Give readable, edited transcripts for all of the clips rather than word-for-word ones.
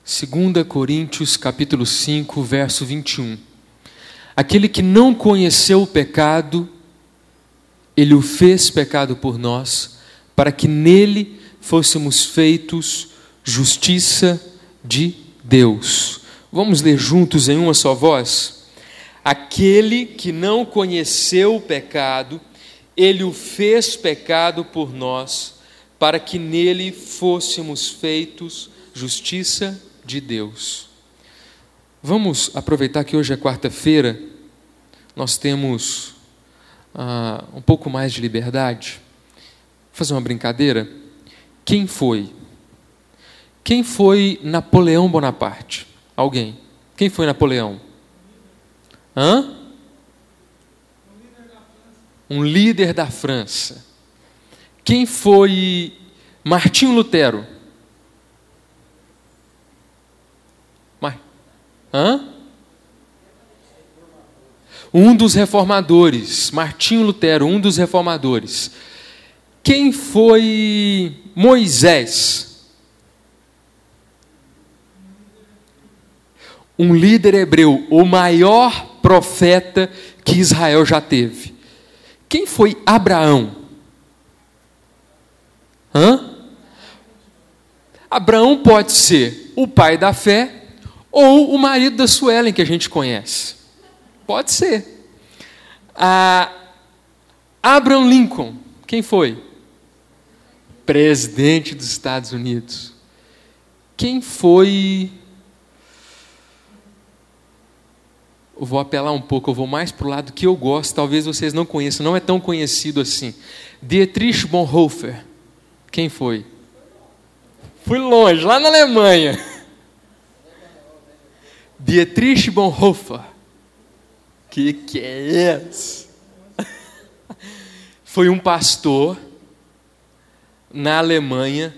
Segunda Coríntios, capítulo 5, verso 21. Aquele que não conheceu o pecado, ele o fez pecado por nós, para que nele fôssemos feitos justiça de Deus. Vamos ler juntos em uma só voz? Aquele que não conheceu o pecado, ele o fez pecado por nós, para que nele fôssemos feitos justiça de Deus. Vamos aproveitar que hoje é quarta-feira, nós temos um pouco mais de liberdade. Vou fazer uma brincadeira. Quem foi Napoleão Bonaparte? Alguém? Quem foi Napoleão? Um líder da França. Quem foi Martinho Lutero? Um dos reformadores. Martinho Lutero, um dos reformadores. Quem foi Moisés? Um líder hebreu, o maior profeta que Israel já teve. Quem foi Abraão? Abraão pode ser o pai da fé ou o marido da Suelen, que a gente conhece. Pode ser. Abraham Lincoln, quem foi? Presidente dos Estados Unidos. Quem foi... Eu vou apelar um pouco, eu vou mais para o lado que eu gosto, talvez vocês não conheçam, não é tão conhecido assim. Dietrich Bonhoeffer. Quem foi? Fui longe, lá na Alemanha. Dietrich Bonhoeffer. Que é isso? Foi um pastor na Alemanha.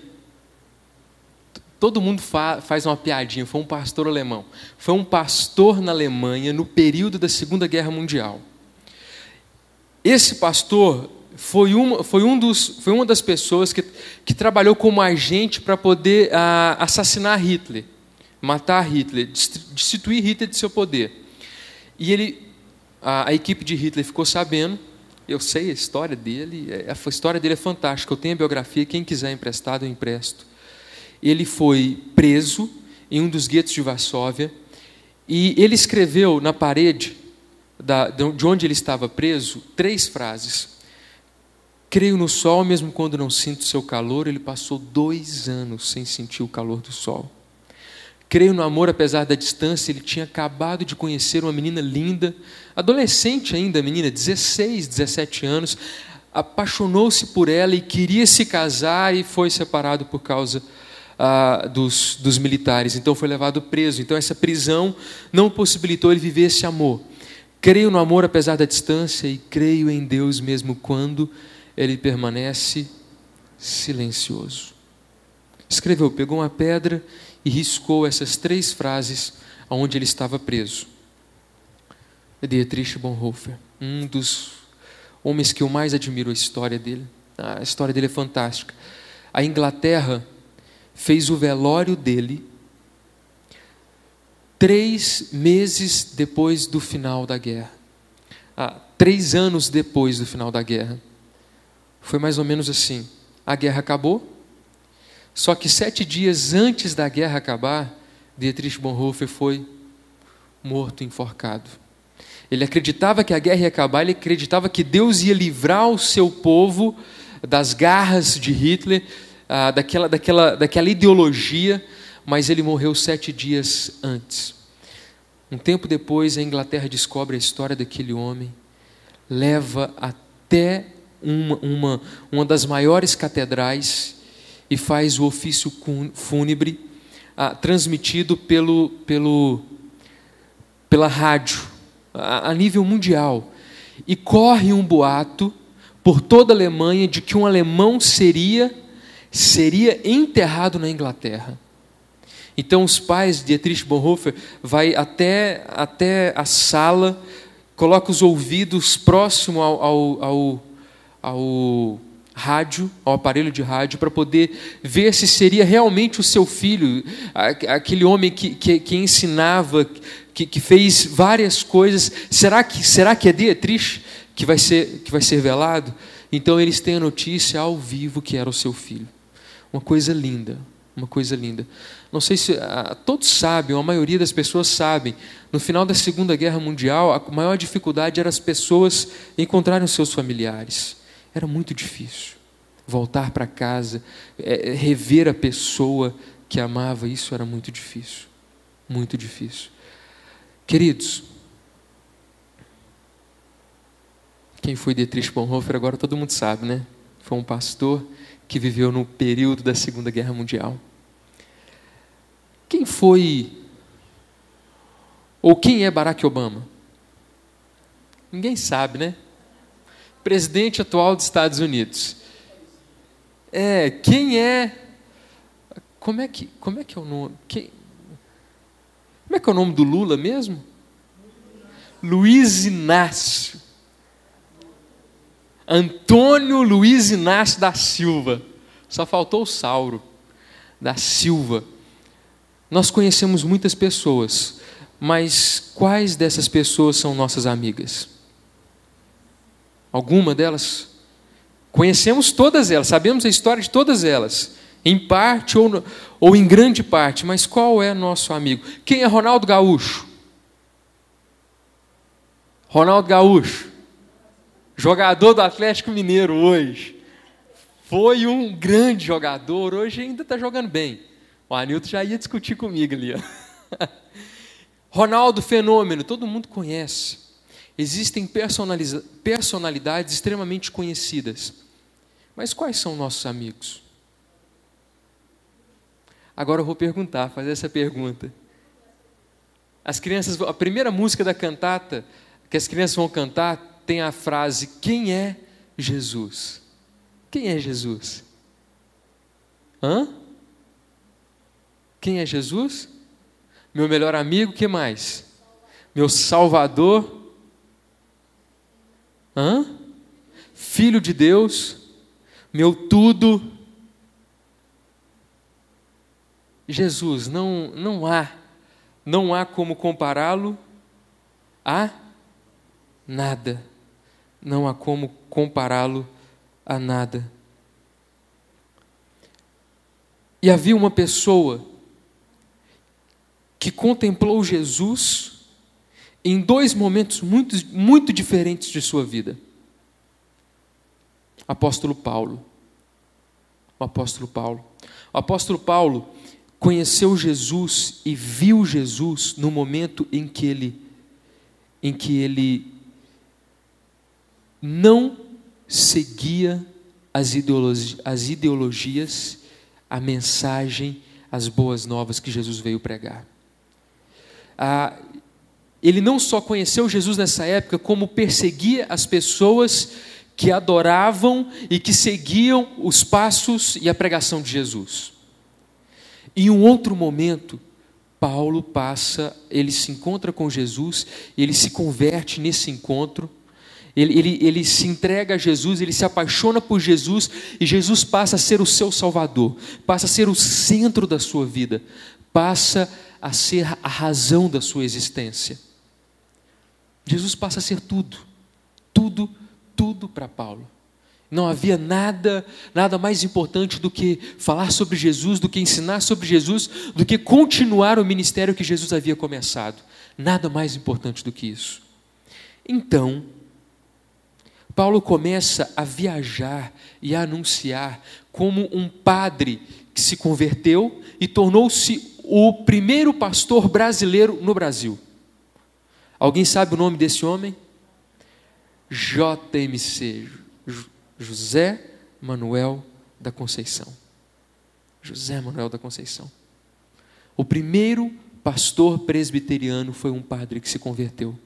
Todo mundo faz uma piadinha, foi um pastor alemão. Foi um pastor na Alemanha no período da Segunda Guerra Mundial. Esse pastor foi uma das pessoas que trabalhou como agente para poder assassinar Hitler, matar Hitler, destituir Hitler de seu poder. E a equipe de Hitler ficou sabendo, eu sei a história dele, a história dele é fantástica, eu tenho a biografia, quem quiser emprestado, eu empresto. Ele foi preso em um dos guetos de Varsóvia, e ele escreveu na parede de onde ele estava preso 3 frases. Creio no sol, mesmo quando não sinto seu calor. Ele passou 2 anos sem sentir o calor do sol. Creio no amor apesar da distância. Ele tinha acabado de conhecer uma menina linda, adolescente ainda, menina, 16, 17 anos, apaixonou-se por ela e queria se casar e foi separado por causa dos militares. Então foi levado preso. Então essa prisão não possibilitou ele viver esse amor. Creio no amor apesar da distância e creio em Deus mesmo quando ele permanece silencioso. Escreveu, pegou uma pedra e riscou essas 3 frases onde ele estava preso. Dietrich Bonhoeffer, um dos homens que eu mais admiro a história dele. A história dele é fantástica. A Inglaterra fez o velório dele 3 meses depois do final da guerra. 3 anos depois do final da guerra. Foi mais ou menos assim. A guerra acabou, só que 7 dias antes da guerra acabar, Dietrich Bonhoeffer foi morto, enforcado. Ele acreditava que a guerra ia acabar, ele acreditava que Deus ia livrar o seu povo das garras de Hitler, daquela ideologia, mas ele morreu 7 dias antes. Um tempo depois, a Inglaterra descobre a história daquele homem, leva até uma das maiores catedrais e faz o ofício fúnebre transmitido pela rádio, a nível mundial. E corre um boato por toda a Alemanha de que um alemão seria enterrado na Inglaterra. Então os pais de Dietrich Bonhoeffer vai até a sala, coloca os ouvidos próximo ao rádio, ao aparelho de rádio, para poder ver se seria realmente o seu filho, aquele homem que ensinava, que fez várias coisas. Será que é Dietrich que vai ser velado? Então eles têm a notícia ao vivo que era o seu filho. Uma coisa linda, uma coisa linda. Não sei se todos sabem, ou a maioria das pessoas sabem, no final da Segunda Guerra Mundial, a maior dificuldade era as pessoas encontrarem os seus familiares. Era muito difícil. Voltar para casa, rever a pessoa que amava, isso era muito difícil. Muito difícil. Queridos, quem foi Dietrich Bonhoeffer agora todo mundo sabe, né? Foi um pastor que viveu no período da Segunda Guerra Mundial. Quem foi, ou quem é Barack Obama? Ninguém sabe, né? Presidente atual dos Estados Unidos. Quem é? Como é que é o nome? Como é que é o nome do Lula mesmo? Luiz Inácio. Antônio Luiz Inácio da Silva. Só faltou o Sauro. Da Silva. Nós conhecemos muitas pessoas, mas quais dessas pessoas são nossas amigas? Alguma delas? Conhecemos todas elas, sabemos a história de todas elas, em parte ou em grande parte, mas qual é nosso amigo? Quem é Ronaldo Gaúcho? Ronaldo Gaúcho, jogador do Atlético Mineiro hoje, foi um grande jogador, hoje ainda está jogando bem. O Anilton já ia discutir comigo ali. Ó. Ronaldo Fenômeno, todo mundo conhece. Existem personalidades extremamente conhecidas. Mas quais são nossos amigos? Agora eu vou fazer essa pergunta. As crianças, a primeira música da cantata que as crianças vão cantar tem a frase: quem é Jesus? Quem é Jesus? Quem é Jesus? Meu melhor amigo, o que mais? Meu Salvador. Filho de Deus. Meu tudo. Jesus, não há como compará-lo a nada. Não há como compará-lo a nada. E havia uma pessoa que contemplou Jesus em dois momentos muito, muito diferentes de sua vida. Apóstolo Paulo. O apóstolo Paulo. O apóstolo Paulo conheceu Jesus e viu Jesus no momento em que ele não seguia as ideologias, a mensagem, as boas novas que Jesus veio pregar. Ele não só conheceu Jesus nessa época, como perseguia as pessoas que adoravam e que seguiam os passos e a pregação de Jesus. Em um outro momento, Paulo ele se encontra com Jesus, ele se converte nesse encontro, ele se entrega a Jesus, ele se apaixona por Jesus, e Jesus passa a ser o seu Salvador, passa a ser o centro da sua vida, passa a ser a razão da sua existência. Jesus passa a ser tudo para Paulo. Não havia nada mais importante do que falar sobre Jesus, do que ensinar sobre Jesus, do que continuar o ministério que Jesus havia começado. Nada mais importante do que isso. Então, Paulo começa a viajar e a anunciar como um padre que se converteu e tornou-se o primeiro pastor brasileiro no Brasil. Alguém sabe o nome desse homem? JMC, José Manuel da Conceição. José Manuel da Conceição. O primeiro pastor presbiteriano foi um padre que se converteu.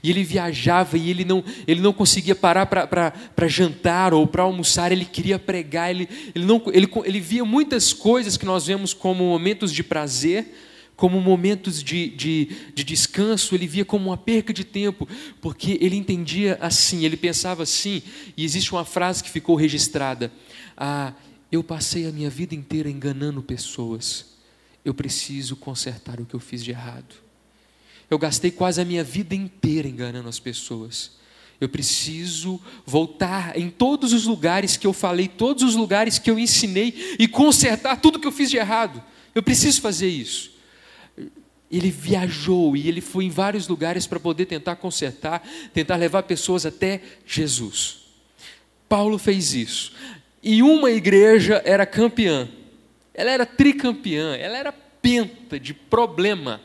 E ele viajava e ele não conseguia parar para jantar ou para almoçar, ele queria pregar, ele via muitas coisas que nós vemos como momentos de prazer, como momentos de descanso, ele via como uma perca de tempo, porque ele entendia assim, ele pensava assim, e existe uma frase que ficou registrada: eu passei a minha vida inteira enganando pessoas, eu preciso consertar o que eu fiz de errado. Eu gastei quase a minha vida inteira enganando as pessoas. Eu preciso voltar em todos os lugares que eu falei, todos os lugares que eu ensinei e consertar tudo que eu fiz de errado. Eu preciso fazer isso. Ele viajou e ele foi em vários lugares para poder tentar consertar, tentar levar pessoas até Jesus. Paulo fez isso. E uma igreja era campeã. Ela era tricampeã, ela era penta de problema.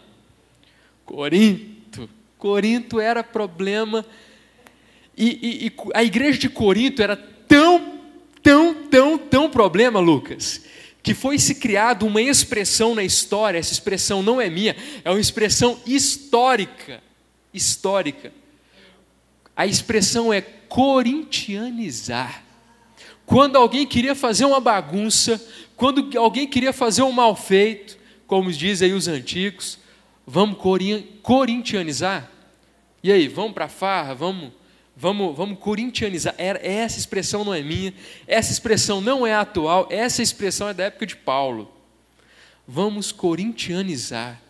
Corinto era problema, e a igreja de Corinto era tão problema, Lucas, que foi se criado uma expressão na história. Essa expressão não é minha, é uma expressão histórica, a expressão é corintianizar. Quando alguém queria fazer uma bagunça, quando alguém queria fazer um mal feito, como dizem aí os antigos, vamos corintianizar? E aí, vamos para a farra, vamos corintianizar. Essa expressão não é minha, essa expressão não é atual, essa expressão é da época de Paulo. Vamos corintianizar.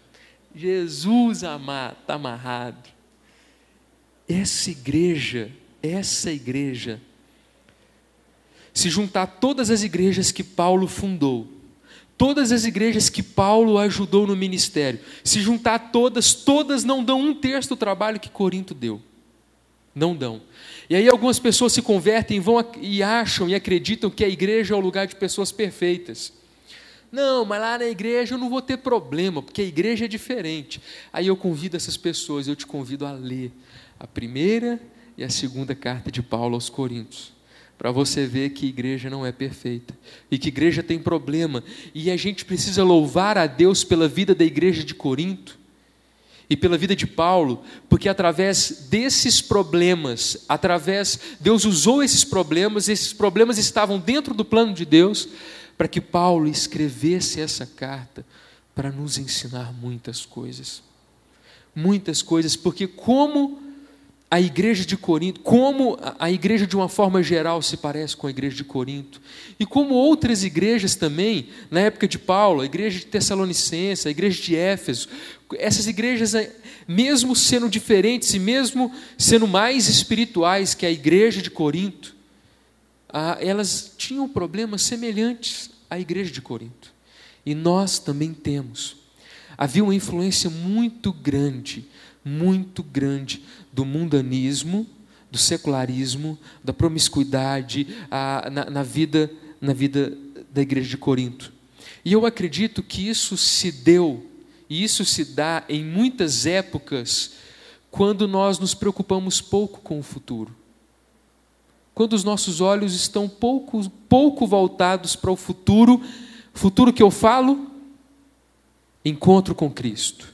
Jesus amado, está amarrado. Essa igreja, se juntar todas as igrejas que Paulo fundou, todas as igrejas que Paulo ajudou no ministério, se juntar todas não dão 1/3 do trabalho que Corinto deu. Não dão. E aí algumas pessoas se convertem e acham e acreditam que a igreja é o lugar de pessoas perfeitas. Não, mas lá na igreja eu não vou ter problema, porque a igreja é diferente. Aí eu convido essas pessoas, eu te convido a ler a primeira e a segunda carta de Paulo aos Coríntios, para você ver que igreja não é perfeita, e que igreja tem problema, e a gente precisa louvar a Deus pela vida da igreja de Corinto, e pela vida de Paulo, porque através desses problemas, Deus usou esses problemas estavam dentro do plano de Deus, para que Paulo escrevesse essa carta, para nos ensinar muitas coisas, porque como a igreja de Corinto, como a igreja de uma forma geral se parece com a igreja de Corinto, e como outras igrejas também, na época de Paulo, a igreja de Tessalonicense, a igreja de Éfeso, essas igrejas, mesmo sendo diferentes e mesmo sendo mais espirituais que a igreja de Corinto, elas tinham problemas semelhantes à igreja de Corinto, e nós também temos. Havia uma influência muito grande do mundanismo, do secularismo, da promiscuidade na vida da igreja de Corinto. E eu acredito que isso se deu, e isso se dá em muitas épocas, quando nós nos preocupamos pouco com o futuro. Quando os nossos olhos estão pouco voltados para o futuro que eu falo, encontro com Cristo.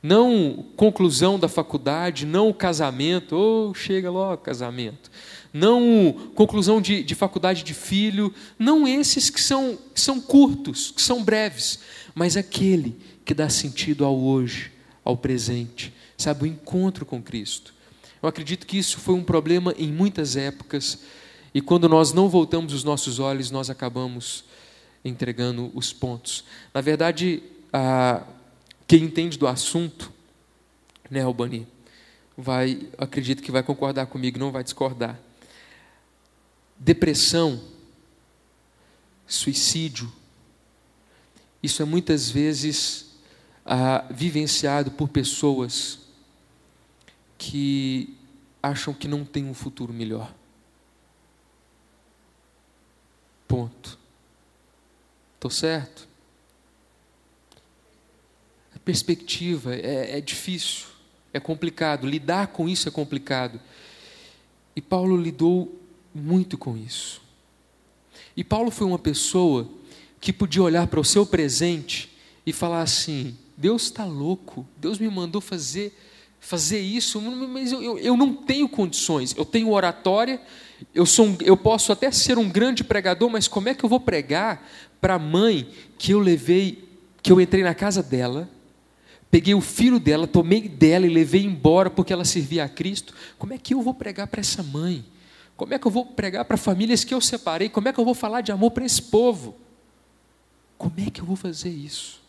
Não conclusão da faculdade, não o casamento, chega logo casamento. Não conclusão de faculdade de filho, não esses que são curtos, que são breves, mas aquele que dá sentido ao hoje, ao presente, sabe, o encontro com Cristo. Eu acredito que isso foi um problema em muitas épocas, e quando nós não voltamos os nossos olhos, nós acabamos entregando os pontos. Na verdade, quem entende do assunto, né, Albani, acredito que vai concordar comigo, não vai discordar. Depressão, suicídio, isso é muitas vezes vivenciado por pessoas que acham que não tem um futuro melhor. Ponto. Estou certo? A perspectiva é difícil, é complicado, lidar com isso é complicado. E Paulo lidou muito com isso. E Paulo foi uma pessoa que podia olhar para o seu presente e falar assim: Deus está louco, Deus me mandou fazer fazer isso, mas eu não tenho condições. Eu tenho oratória, eu posso até ser um grande pregador, mas como é que eu vou pregar para a mãe que eu entrei na casa dela, peguei o filho dela, tomei dela e levei embora porque ela servia a Cristo? Como é que eu vou pregar para essa mãe? Como é que eu vou pregar para famílias que eu separei? Como é que eu vou falar de amor para esse povo? Como é que eu vou fazer isso?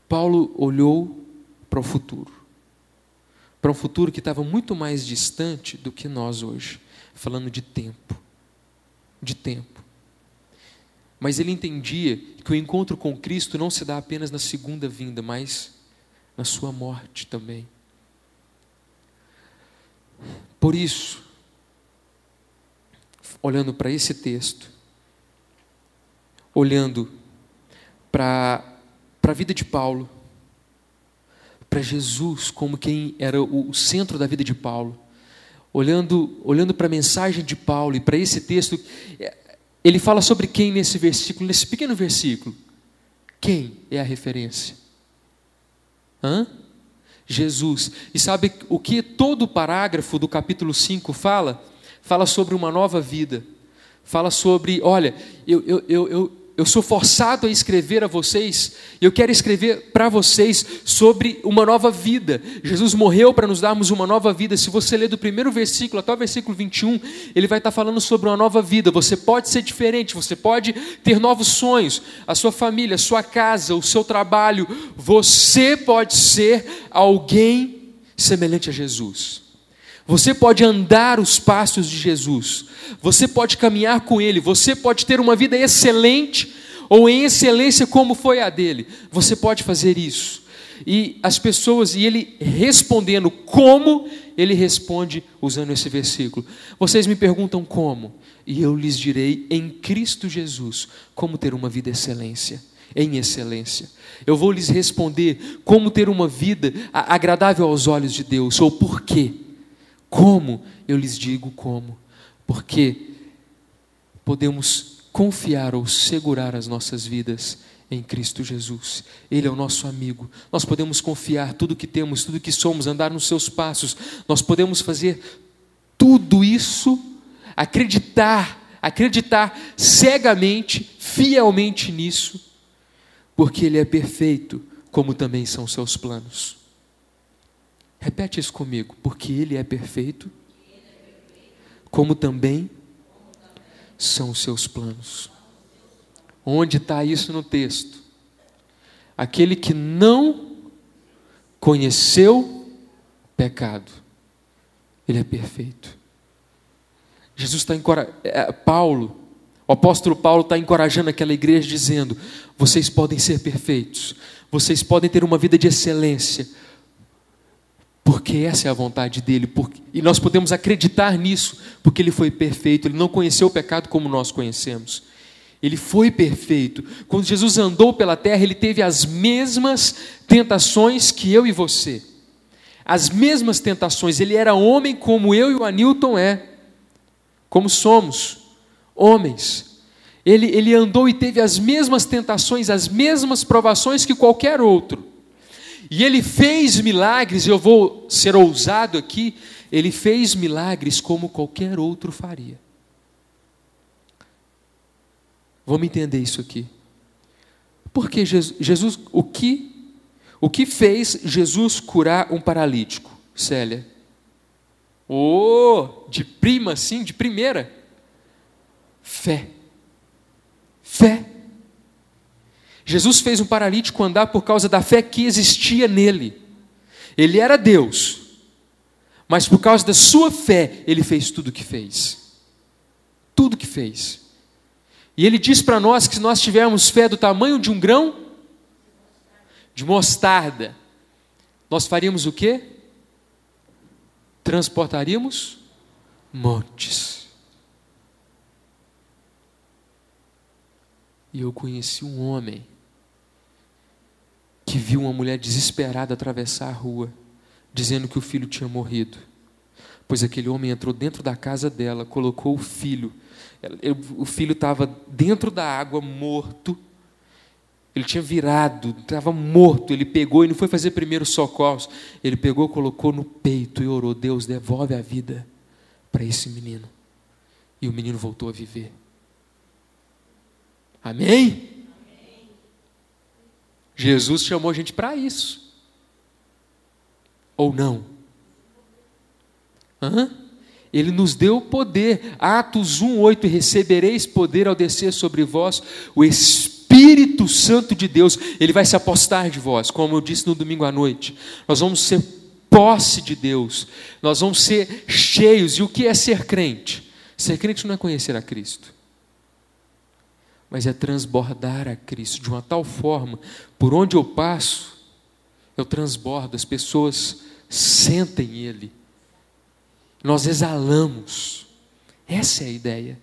Paulo olhou para o futuro. Para um futuro que estava muito mais distante do que nós hoje. Falando de tempo. De tempo. Mas ele entendia que o encontro com Cristo não se dá apenas na segunda vinda, mas na sua morte também. Por isso, olhando para esse texto, olhando para a vida de Paulo, para Jesus como quem era o centro da vida de Paulo, olhando para a mensagem de Paulo e para esse texto, ele fala sobre quem nesse versículo, nesse pequeno versículo? Quem é a referência? Jesus. E sabe o que todo o parágrafo do capítulo 5 fala? Fala sobre uma nova vida. Fala sobre, olha, eu sou forçado a escrever a vocês, eu quero escrever para vocês sobre uma nova vida. Jesus morreu para nos darmos uma nova vida. Se você ler do primeiro versículo até o versículo 21, ele vai estar falando sobre uma nova vida. Você pode ser diferente, você pode ter novos sonhos, a sua família, a sua casa, o seu trabalho. Você pode ser alguém semelhante a Jesus. Você pode andar os passos de Jesus, você pode caminhar com Ele, você pode ter uma vida excelente, ou em excelência como foi a dele. Você pode fazer isso. E as pessoas, e ele respondendo como, ele responde usando esse versículo. Vocês me perguntam como, e eu lhes direi em Cristo Jesus, como ter uma vida em excelência. Eu vou lhes responder como ter uma vida agradável aos olhos de Deus, ou por quê. Como? Eu lhes digo como. Porque podemos confiar ou segurar as nossas vidas em Cristo Jesus. Ele é o nosso amigo. Nós podemos confiar tudo que temos, tudo que somos, andar nos seus passos. Nós podemos fazer tudo isso, acreditar cegamente, fielmente nisso, porque Ele é perfeito, como também são seus planos. Repete isso comigo. Porque Ele é perfeito, como também são os seus planos. Onde está isso no texto? Aquele que não conheceu pecado, ele é perfeito. Jesus está encorajando, o apóstolo Paulo está encorajando aquela igreja dizendo: vocês podem ser perfeitos, vocês podem ter uma vida de excelência, porque essa é a vontade dele, e nós podemos acreditar nisso, porque ele foi perfeito, ele não conheceu o pecado como nós conhecemos, ele foi perfeito. Quando Jesus andou pela terra, ele teve as mesmas tentações que eu e você, as mesmas tentações. Ele era homem como eu e o Anilton como somos homens. Ele andou e teve as mesmas tentações, as mesmas provações que qualquer outro. E ele fez milagres, eu vou ser ousado aqui, ele fez milagres como qualquer outro faria. Vamos entender isso aqui. Porque Jesus, o que fez Jesus curar um paralítico, Célia? De prima assim, de primeira. Fé. Jesus fez um paralítico andar por causa da fé que existia nele. Ele era Deus, mas por causa da sua fé, ele fez tudo o que fez. Tudo o que fez. E ele diz para nós que se nós tivermos fé do tamanho de um grão de mostarda, nós faríamos o quê? Transportaríamos montes. E eu conheci um homem que viu uma mulher desesperada atravessar a rua, dizendo que o filho tinha morrido. Pois aquele homem entrou dentro da casa dela, colocou o filho estava dentro da água, morto. Ele tinha virado, estava morto. Ele pegou e não foi fazer primeiros socorros. Ele pegou, colocou no peito e orou: Deus, devolve a vida para esse menino. E o menino voltou a viver. Amém? Jesus chamou a gente para isso. Ou não? Ele nos deu poder. Atos 1:8: recebereis poder ao descer sobre vós o Espírito Santo de Deus. Ele vai se apossar de vós, como eu disse no domingo à noite. Nós vamos ser posse de Deus. Nós vamos ser cheios. E o que é ser crente? Ser crente não é conhecer a Cristo, mas é transbordar a Cristo de uma tal forma, por onde eu passo, eu transbordo, as pessoas sentem Ele. Nós exalamos. Essa é a ideia.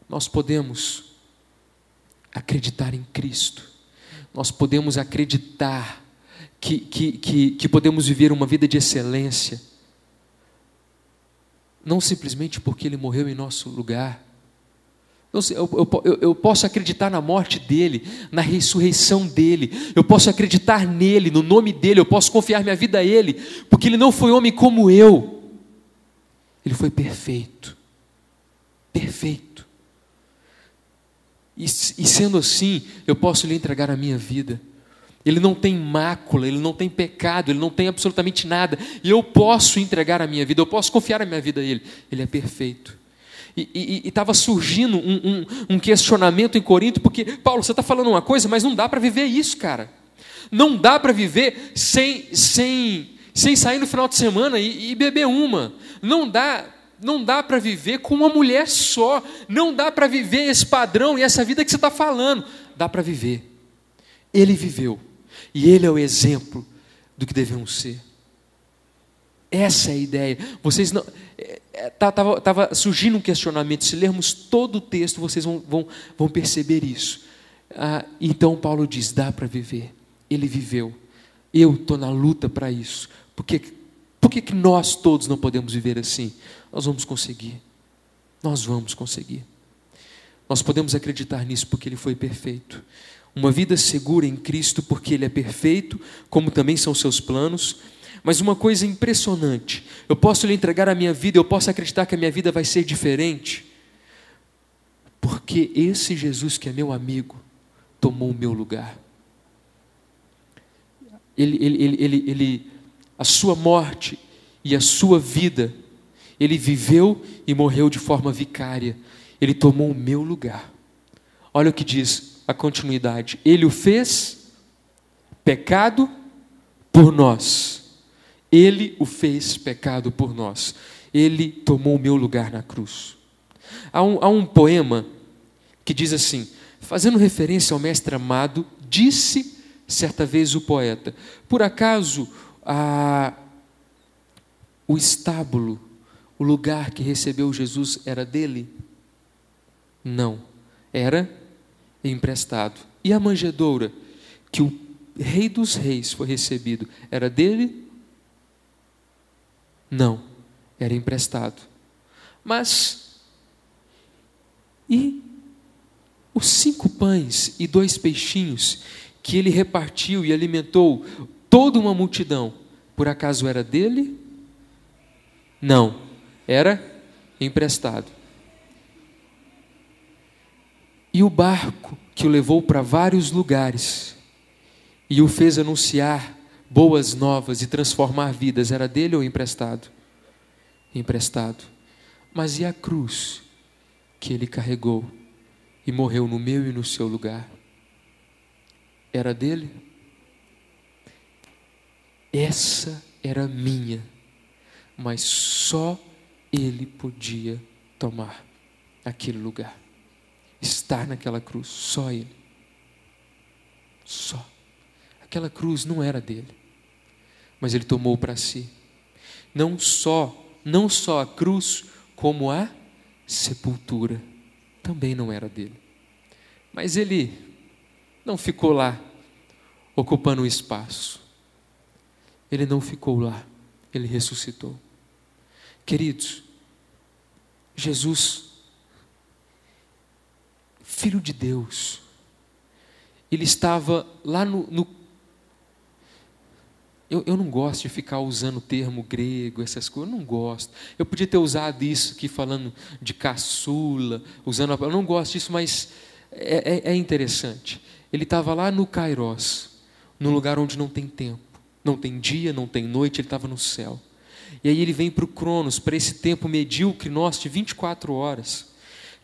Nós podemos acreditar em Cristo. Nós podemos acreditar que podemos viver uma vida de excelência. Não simplesmente porque Ele morreu em nosso lugar. Eu posso acreditar na morte dEle, na ressurreição dEle. Eu posso acreditar nele, no nome dEle. Eu posso confiar minha vida a Ele, porque Ele não foi homem como eu. Ele foi perfeito. Perfeito. E sendo assim, eu posso lhe entregar a minha vida. Ele não tem mácula, Ele não tem pecado, Ele não tem absolutamente nada. E eu posso entregar a minha vida, eu posso confiar a minha vida a Ele. Ele é perfeito. E estava surgindo um questionamento em Corinto, porque, Paulo, você está falando uma coisa, mas não dá para viver isso, cara. Não dá para viver sem sair no final de semana e beber uma. Não dá para viver com uma mulher só. Não dá para viver esse padrão e essa vida que você está falando. Dá para viver. Ele viveu. E Ele é o exemplo do que devemos ser. Essa é a ideia. Vocês não... Estava surgindo um questionamento. Se lermos todo o texto, vocês vão perceber isso. Então Paulo diz, dá para viver. Ele viveu. Eu estou na luta para isso. Por que nós todos não podemos viver assim? Nós vamos conseguir. Nós vamos conseguir. Nós podemos acreditar nisso porque Ele foi perfeito. Uma vida segura em Cristo porque Ele é perfeito, como também são seus planos. Mas uma coisa impressionante, eu posso lhe entregar a minha vida, eu posso acreditar que a minha vida vai ser diferente, porque esse Jesus que é meu amigo, tomou o meu lugar. A sua morte e a sua vida, Ele viveu e morreu de forma vicária. Ele tomou o meu lugar. Olha o que diz a continuidade. Ele o fez pecado por nós. Ele o fez pecado por nós. Ele tomou o meu lugar na cruz. Há um poema que diz assim, fazendo referência ao mestre amado, disse certa vez o poeta: por acaso o estábulo, o lugar que recebeu Jesus era dele? Não, era emprestado. E a manjedoura que o Rei dos Reis foi recebido, era dele? Não, era emprestado. Mas, e os 5 pães e 2 peixinhos que ele repartiu e alimentou toda uma multidão, por acaso era dele? Não, era emprestado. E o barco que o levou para vários lugares e o fez anunciar boas novas e transformar vidas, era dele ou emprestado? Emprestado. Mas e a cruz que ele carregou e morreu no meu e no seu lugar? Era dele? Essa era minha, mas só ele podia tomar aquele lugar, estar naquela cruz, só ele. Só. Aquela cruz não era dele, mas ele tomou para si. Não só a cruz, como a sepultura também não era dele. Mas ele não ficou lá ocupando o espaço. Ele não ficou lá, ele ressuscitou. Queridos, Jesus, Filho de Deus, ele estava lá eu não gosto de ficar usando o termo grego, essas coisas, eu não gosto. Eu podia ter usado isso aqui falando de caçula, eu não gosto disso, mas é interessante. Ele estava lá no Kairos, num lugar onde não tem tempo, não tem dia, não tem noite, ele estava no céu. E aí ele vem para o Cronos, para esse tempo medíocre nosso de 24 horas,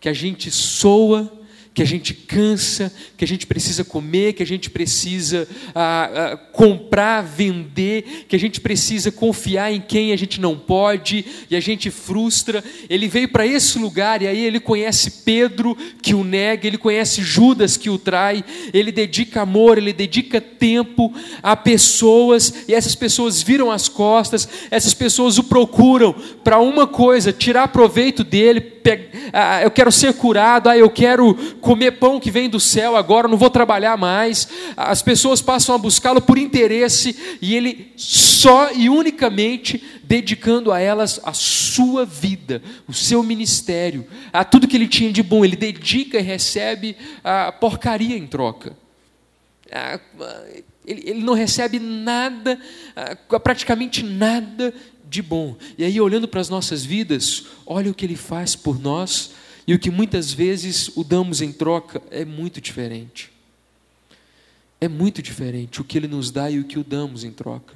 que a gente soa, que a gente cansa, que a gente precisa comer, que a gente precisa comprar, vender, que a gente precisa confiar em quem a gente não pode, e a gente frustra. Ele veio para esse lugar, e aí ele conhece Pedro, que o nega, ele conhece Judas, que o trai, ele dedica amor, ele dedica tempo a pessoas, e essas pessoas viram as costas, essas pessoas o procuram para uma coisa, tirar proveito dele. Eu quero ser curado, eu quero comer pão que vem do céu agora, não vou trabalhar mais. As pessoas passam a buscá-lo por interesse, e ele só e unicamente dedicando a elas a sua vida, o seu ministério, a tudo que ele tinha de bom, ele dedica e recebe a porcaria em troca. Ele não recebe nada, praticamente nada de bom. E aí, olhando para as nossas vidas, olha o que ele faz por nós, e o que muitas vezes o damos em troca é muito diferente. É muito diferente o que ele nos dá e o que o damos em troca.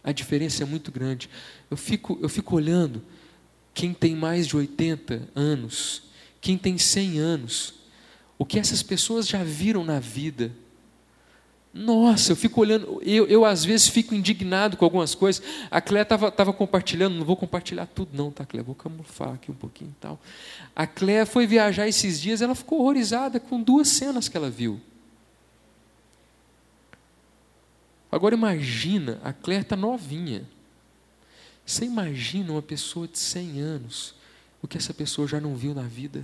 A diferença é muito grande. Eu fico olhando quem tem mais de 80 anos, quem tem 100 anos, o que essas pessoas já viram na vida. Nossa, eu fico olhando, eu às vezes fico indignado com algumas coisas. A Cléia estava compartilhando, não vou compartilhar tudo não, tá, Cléia? Vou camuflar aqui um pouquinho e tal. A Cléia foi viajar esses dias, ela ficou horrorizada com 2 cenas que ela viu. Agora imagina, a Cléia está novinha. Você imagina uma pessoa de 100 anos, o que essa pessoa já não viu na vida?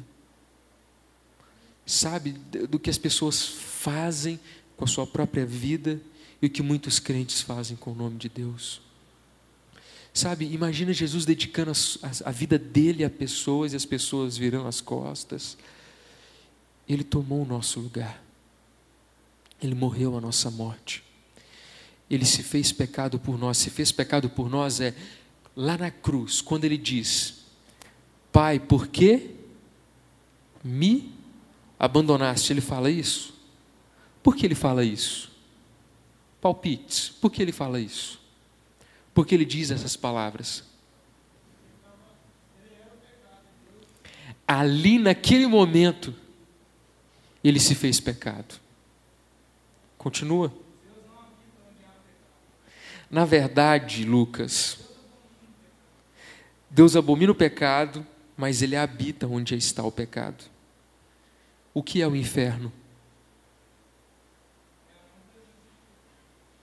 Sabe do que as pessoas fazem com a sua própria vida e o que muitos crentes fazem com o nome de Deus. Sabe, imagina Jesus dedicando a vida dele a pessoas e as pessoas viram as costas. Ele tomou o nosso lugar. Ele morreu a nossa morte. Ele se fez pecado por nós. Se fez pecado por nós lá na cruz, quando ele diz: Pai, por que me abandonaste? Ele fala isso. Por que ele fala isso? Palpites. Por que ele fala isso? Por que ele diz essas palavras? Ali, naquele momento, ele se fez pecado. Continua. Na verdade, Lucas, Deus abomina o pecado, mas ele habita onde está o pecado. O que é o inferno?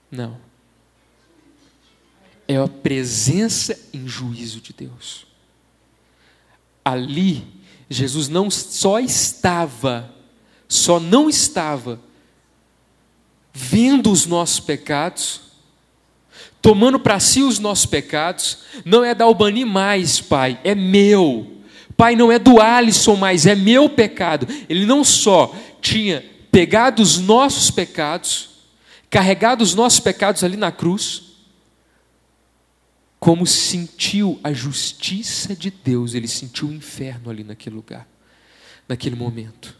Não. É a presença em juízo de Deus. Ali, Jesus não estava vendo os nossos pecados, tomando para si os nossos pecados. Não é da Albani mais, Pai, é meu. Pai, não é do Alisson mais, é meu pecado. Ele não só tinha pegado os nossos pecados, carregado os nossos pecados ali na cruz, como sentiu a justiça de Deus, ele sentiu o inferno ali naquele lugar, naquele momento.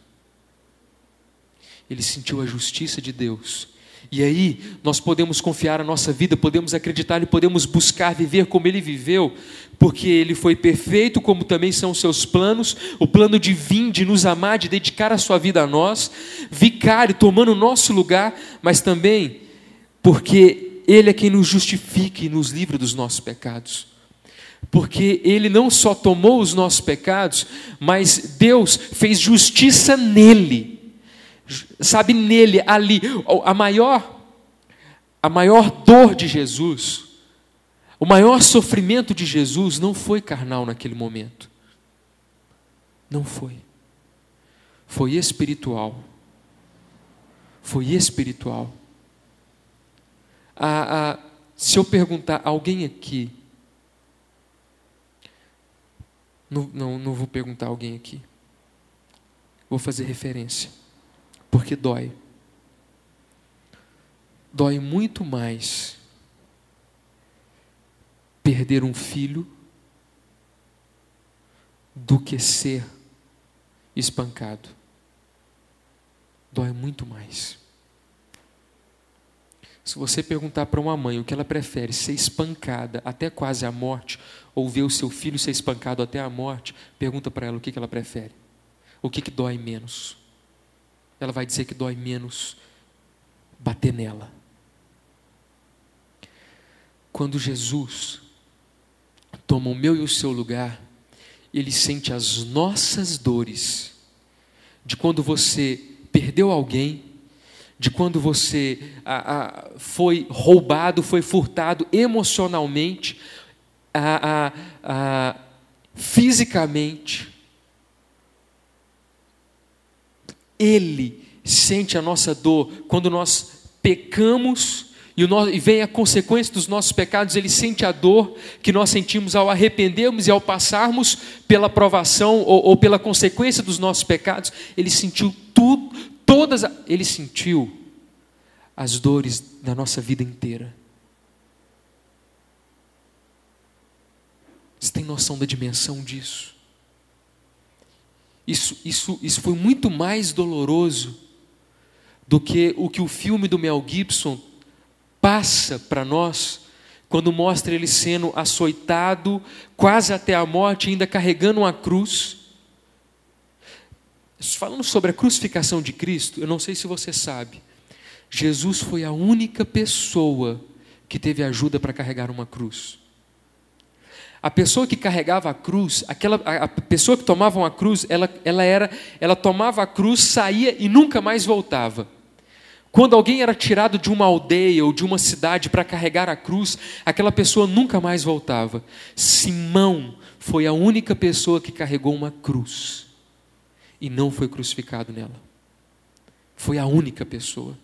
Ele sentiu a justiça de Deus. E aí nós podemos confiar a nossa vida, podemos acreditar e podemos buscar viver como ele viveu, porque ele foi perfeito, como também são os seus planos, o plano de vir, de nos amar, de dedicar a sua vida a nós, vicário, tomando o nosso lugar, mas também porque ele é quem nos justifica e nos livra dos nossos pecados. Porque ele não só tomou os nossos pecados, mas Deus fez justiça nele. Sabe, nele, ali, a maior dor de Jesus, o maior sofrimento de Jesus não foi carnal naquele momento. Não foi. Foi espiritual. Foi espiritual. Se eu perguntar a alguém aqui, não vou perguntar a alguém aqui, vou fazer referência, porque dói. Dói muito mais perder um filho do que ser espancado. Dói muito mais. Se você perguntar para uma mãe o que ela prefere, ser espancada até quase a morte, ou ver o seu filho ser espancado até a morte, pergunta para ela o que ela prefere. O que dói menos? Ela vai dizer que dói menos bater nela. Quando Jesus toma o meu e o seu lugar, Ele sente as nossas dores, de quando você perdeu alguém, de quando você foi roubado, foi furtado emocionalmente, fisicamente. Ele sente a nossa dor quando nós pecamos e vem a consequência dos nossos pecados. Ele sente a dor que nós sentimos ao arrependermos e ao passarmos pela provação ou pela consequência dos nossos pecados. Ele sentiu tudo, ele sentiu as dores da nossa vida inteira. Você tem noção da dimensão disso? Isso foi muito mais doloroso do que o filme do Mel Gibson passa para nós, quando mostra ele sendo açoitado, quase até a morte, ainda carregando uma cruz. Falando sobre a crucificação de Cristo, eu não sei se você sabe, Jesus foi a única pessoa que teve ajuda para carregar uma cruz. A pessoa que carregava a cruz, a pessoa que tomava uma cruz, ela tomava a cruz, saía e nunca mais voltava. Quando alguém era tirado de uma aldeia ou de uma cidade para carregar a cruz, aquela pessoa nunca mais voltava. Simão foi a única pessoa que carregou uma cruz e não foi crucificado nela. Foi a única pessoa.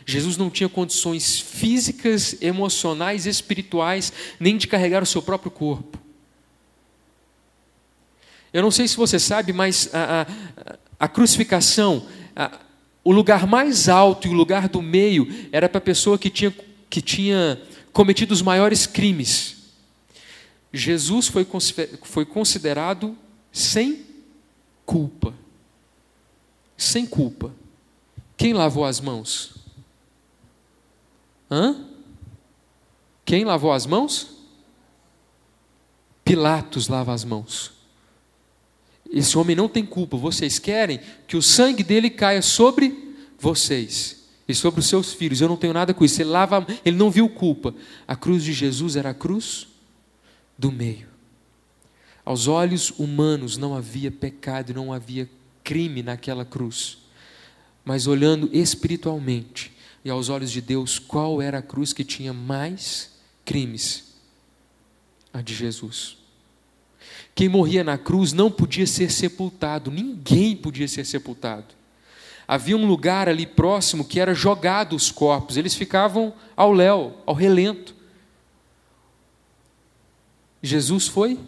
Jesus não tinha condições físicas, emocionais, espirituais, nem de carregar o seu próprio corpo. Eu não sei se você sabe, mas a crucificação, o lugar mais alto e o lugar do meio era para a pessoa que tinha cometido os maiores crimes. Jesus foi considerado sem culpa. Sem culpa. Quem lavou as mãos? Quem lavou as mãos? Pilatos lava as mãos. Esse homem não tem culpa. Vocês querem que o sangue dele caia sobre vocês e sobre os seus filhos. Eu não tenho nada com isso. Ele não viu culpa. A cruz de Jesus era a cruz do meio. Aos olhos humanos não havia pecado, não havia crime naquela cruz. Mas olhando espiritualmente e aos olhos de Deus, qual era a cruz que tinha mais crimes? A de Jesus. Quem morria na cruz não podia ser sepultado, ninguém podia ser sepultado. Havia um lugar ali próximo que era jogado os corpos, eles ficavam ao léu, ao relento. Jesus foi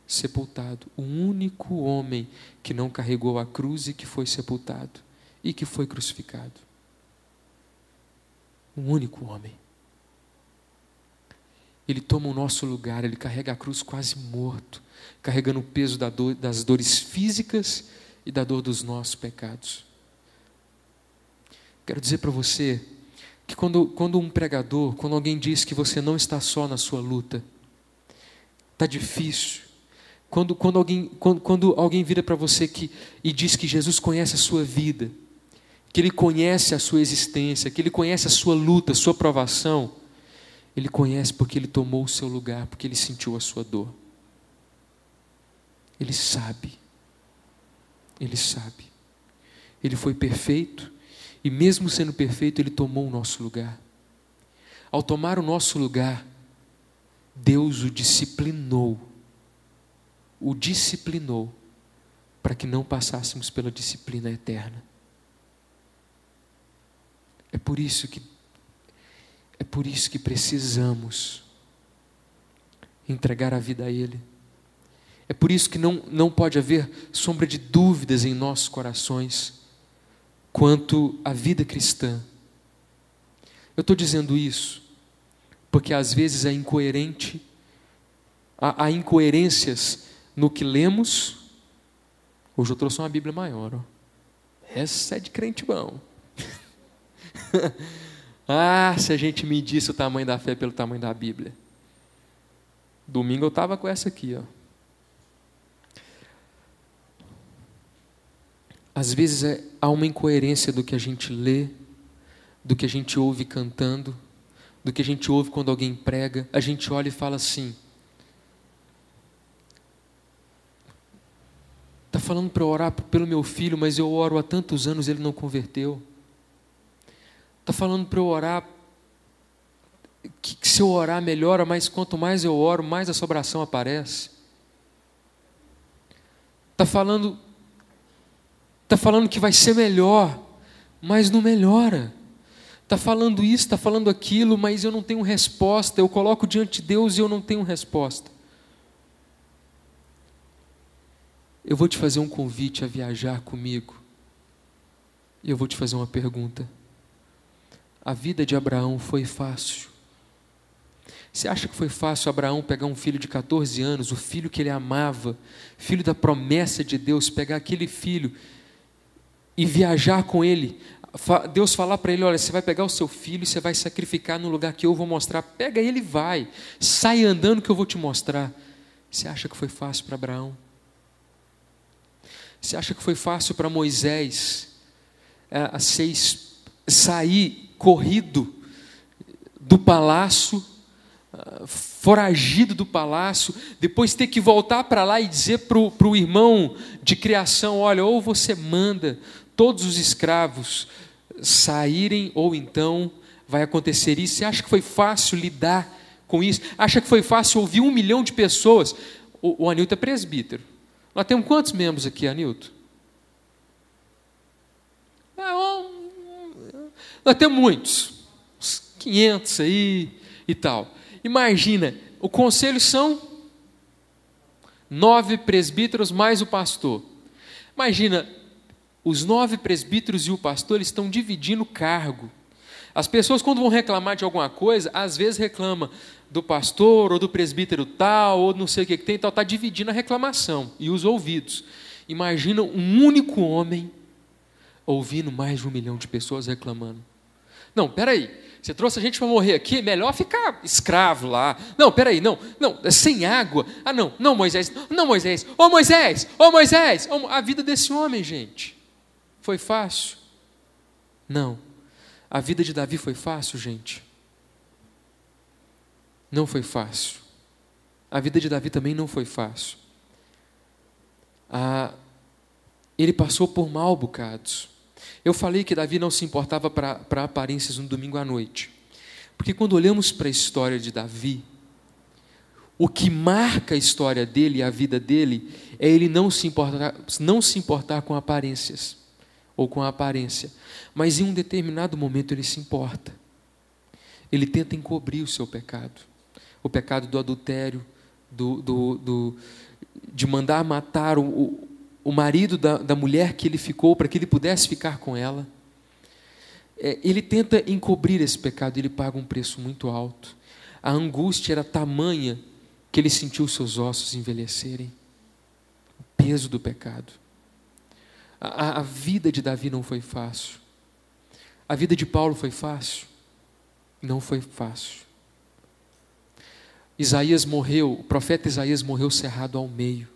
sepultado, o único homem que não carregou a cruz e que foi sepultado e que foi crucificado. Um único homem. Ele toma o nosso lugar, ele carrega a cruz quase morto, carregando o peso das dores físicas e da dor dos nossos pecados. Quero dizer para você que quando um pregador, quando alguém diz que você não está só na sua luta, está difícil. Quando alguém vira para você e diz que Jesus conhece a sua vida, que Ele conhece a sua existência, que Ele conhece a sua luta, a sua provação, Ele conhece porque Ele tomou o seu lugar, porque Ele sentiu a sua dor. Ele sabe. Ele sabe. Ele foi perfeito e mesmo sendo perfeito, Ele tomou o nosso lugar. Ao tomar o nosso lugar, Deus o disciplinou para que não passássemos pela disciplina eterna. É por isso que precisamos entregar a vida a Ele. É por isso que não pode haver sombra de dúvidas em nossos corações quanto à vida cristã. Eu estou dizendo isso porque às vezes é incoerente, há incoerências no que lemos. Hoje eu trouxe uma Bíblia maior. Ó. Essa é de crente bom. Se a gente medisse o tamanho da fé pelo tamanho da Bíblia. Domingo eu estava com essa aqui. Ó. Às vezes há uma incoerência do que a gente lê, do que a gente ouve cantando, do que a gente ouve quando alguém prega. A gente olha e fala assim: está falando para eu orar pelo meu filho, mas eu oro há tantos anos e ele não converteu. Está falando para eu orar, que se eu orar melhora, mas quanto mais eu oro, mais a sobração aparece. Está falando que vai ser melhor, mas não melhora. Está falando isso, está falando aquilo, mas eu não tenho resposta. Eu coloco diante de Deus e eu não tenho resposta. Eu vou te fazer um convite a viajar comigo. E eu vou te fazer uma pergunta. A vida de Abraão foi fácil? Você acha que foi fácil Abraão pegar um filho de 14 anos, o filho que ele amava, filho da promessa de Deus, pegar aquele filho e viajar com ele? Deus falar para ele: olha, você vai pegar o seu filho e você vai sacrificar no lugar que eu vou mostrar. Pega ele e vai. Sai andando que eu vou te mostrar. Você acha que foi fácil para Abraão? Você acha que foi fácil para Moisés sair corrido do palácio, foragido do palácio, depois ter que voltar para lá e dizer para o irmão de criação: olha, ou você manda todos os escravos saírem, ou então vai acontecer isso? Você acha que foi fácil lidar com isso? Acha que foi fácil ouvir 1 milhão de pessoas? O Anilton é presbítero. Nós temos quantos membros aqui, Anilton? Nós temos muitos, uns 500 aí e tal. Imagina, o conselho são 9 presbíteros mais o pastor. Imagina, os 9 presbíteros e o pastor, eles estão dividindo o cargo. As pessoas, quando vão reclamar de alguma coisa, às vezes reclamam do pastor ou do presbítero tal, ou não sei o que tem, tal, está dividindo a reclamação e os ouvidos. Imagina um único homem ouvindo mais de 1 milhão de pessoas reclamando. Não, peraí, você trouxe a gente para morrer aqui, melhor ficar escravo lá. Não, peraí, não, sem água. Não, Moisés, ô Moisés, a vida desse homem, gente, foi fácil? Não. A vida de Davi foi fácil, gente? Não foi fácil. A vida de Davi também não foi fácil. Ele passou por maus bocados. Eu falei que Davi não se importava para aparências no domingo à noite. Porque quando olhamos para a história de Davi, o que marca a história dele e a vida dele é ele não se importar com aparências ou com a aparência. Mas em um determinado momento ele se importa. Ele tenta encobrir o seu pecado. O pecado do adultério, de mandar matar o marido da mulher que ele ficou para que ele pudesse ficar com ela. Ele tenta encobrir esse pecado, ele paga um preço muito alto. A angústia era tamanha que ele sentiu seus ossos envelhecerem. O peso do pecado. A vida de Davi não foi fácil. A vida de Paulo foi fácil? Não foi fácil. Isaías morreu, o profeta Isaías morreu cerrado ao meio.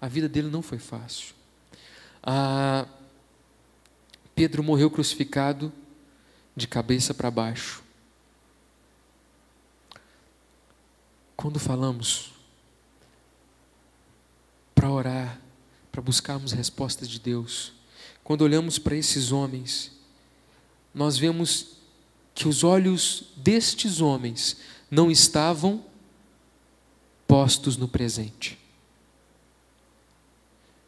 A vida dele não foi fácil. Pedro morreu crucificado de cabeça para baixo. Quando falamos para orar, para buscarmos respostas de Deus, quando olhamos para esses homens, nós vemos que os olhos destes homens não estavam postos no presente.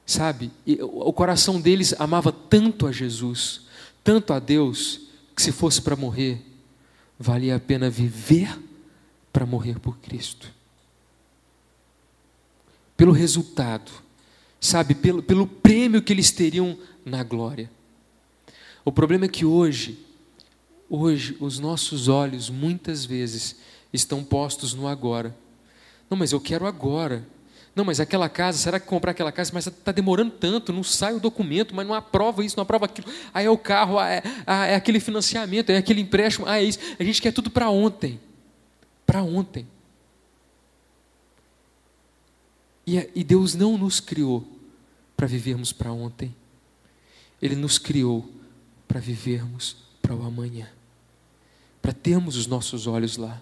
Sabe, o coração deles amava tanto a Jesus, tanto a Deus, que se fosse para morrer, valia a pena viver para morrer por Cristo. Pelo resultado, sabe, pelo prêmio que eles teriam na glória. O problema é que hoje, Hoje, os nossos olhos, muitas vezes, estão postos no agora. Não, mas eu quero agora. Não, mas aquela casa, será que comprar aquela casa? Mas está demorando tanto, não sai o documento, mas não aprova isso, não aprova aquilo. Aí é o carro, é aquele financiamento, é aquele empréstimo, é isso. A gente quer tudo para ontem. Para ontem. E Deus não nos criou para vivermos para ontem. Ele nos criou para vivermos para o amanhã. Para termos os nossos olhos lá.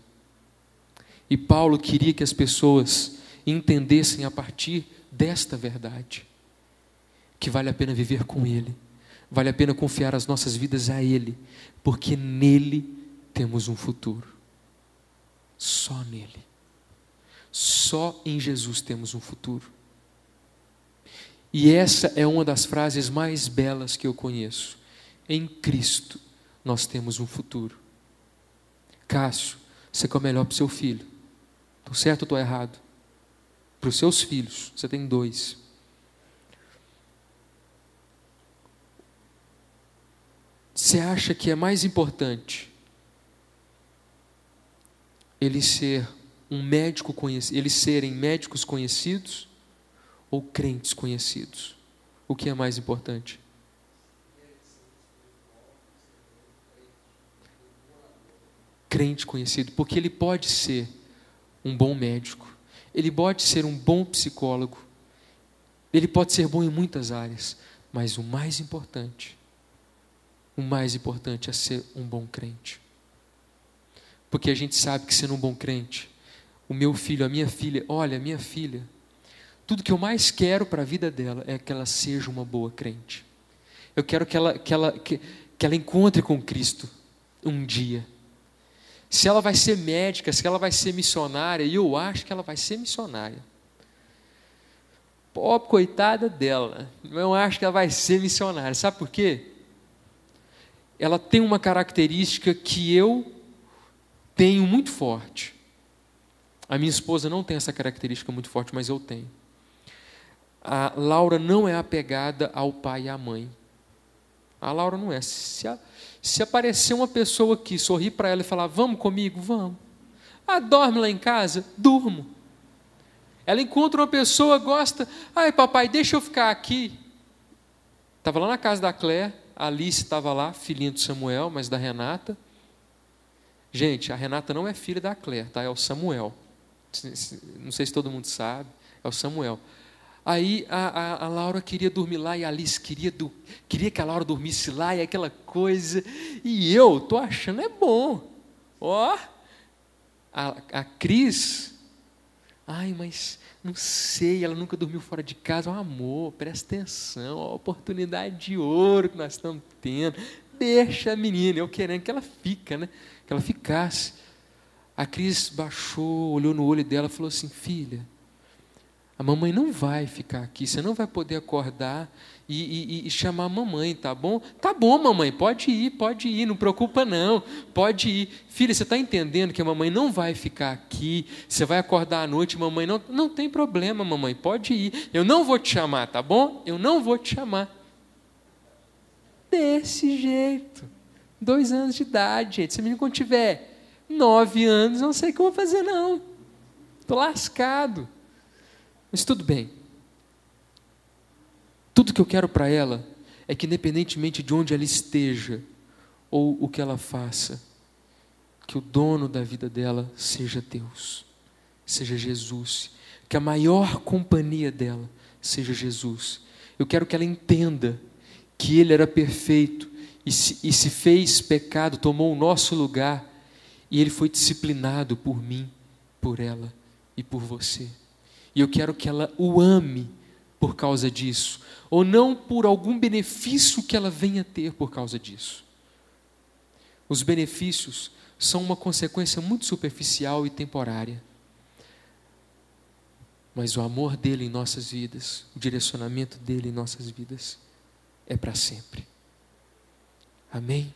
E Paulo queria que as pessoas entendessem a partir desta verdade, que vale a pena viver com Ele, vale a pena confiar as nossas vidas a Ele, porque nele temos um futuro. Só nele. Só em Jesus temos um futuro. E essa é uma das frases mais belas que eu conheço. Em Cristo nós temos um futuro. Cássio, você quer o melhor para o seu filho. Estou certo ou estou errado? Para os seus filhos, você tem 2. Você acha que é mais importante eles serem médicos conhecidos ou crentes conhecidos? O que é mais importante? Crente conhecido, porque ele pode ser um bom médico, ele pode ser um bom psicólogo, ele pode ser bom em muitas áreas, mas o mais importante é ser um bom crente. Porque a gente sabe que sendo um bom crente, o meu filho, a minha filha, olha, minha filha, tudo que eu mais quero para a vida dela é que ela seja uma boa crente. Eu quero que ela encontre com Cristo um dia. Se ela vai ser médica, se ela vai ser missionária, e eu acho que ela vai ser missionária. Pobre coitada dela, eu acho que ela vai ser missionária. Sabe por quê? Ela tem uma característica que eu tenho muito forte. A minha esposa não tem essa característica muito forte, mas eu tenho. A Laura não é apegada ao pai e à mãe. A Laura não é. Se aparecer uma pessoa aqui, sorrir para ela e falar, vamos comigo? Vamos. Ah, dorme lá em casa? Durmo. Ela encontra uma pessoa, gosta, ai papai, deixa eu ficar aqui. Estava lá na casa da Claire, a Alice estava lá, filhinha do Samuel, mas da Renata. Gente, a Renata não é filha da Claire, tá? É o Samuel. Não sei se todo mundo sabe, é o Samuel. Aí a Laura queria dormir lá e a Alice queria que a Laura dormisse lá e aquela coisa. E eu estou achando é bom. Ó, a Cris, ai, mas não sei, ela nunca dormiu fora de casa. Amor, presta atenção, ó, oportunidade de ouro que nós estamos tendo. Deixa a menina, eu querendo que ela fique, né? Que ela ficasse. A Cris baixou, olhou no olho dela e falou assim, filha, a mamãe não vai ficar aqui, você não vai poder acordar e chamar a mamãe, tá bom? Tá bom, mamãe, pode ir, não preocupa não, pode ir. Filha, você está entendendo que a mamãe não vai ficar aqui, você vai acordar à noite, mamãe, não tem problema, mamãe, pode ir. Eu não vou te chamar, tá bom? Eu não vou te chamar. Desse jeito. 2 anos de idade, gente. Se o menino quando tiver 9 anos, eu não sei o que eu vou fazer, não. Estou lascado. Mas tudo bem. Tudo que eu quero para ela é que, independentemente de onde ela esteja ou o que ela faça, que o dono da vida dela seja Deus, seja Jesus, que a maior companhia dela seja Jesus. Eu quero que ela entenda que Ele era perfeito e se fez pecado, tomou o nosso lugar e Ele foi disciplinado por mim, por ela e por você. E eu quero que ela o ame por causa disso, ou não por algum benefício que ela venha ter por causa disso. Os benefícios são uma consequência muito superficial e temporária. Mas o amor dele em nossas vidas, o direcionamento dele em nossas vidas, é para sempre. Amém?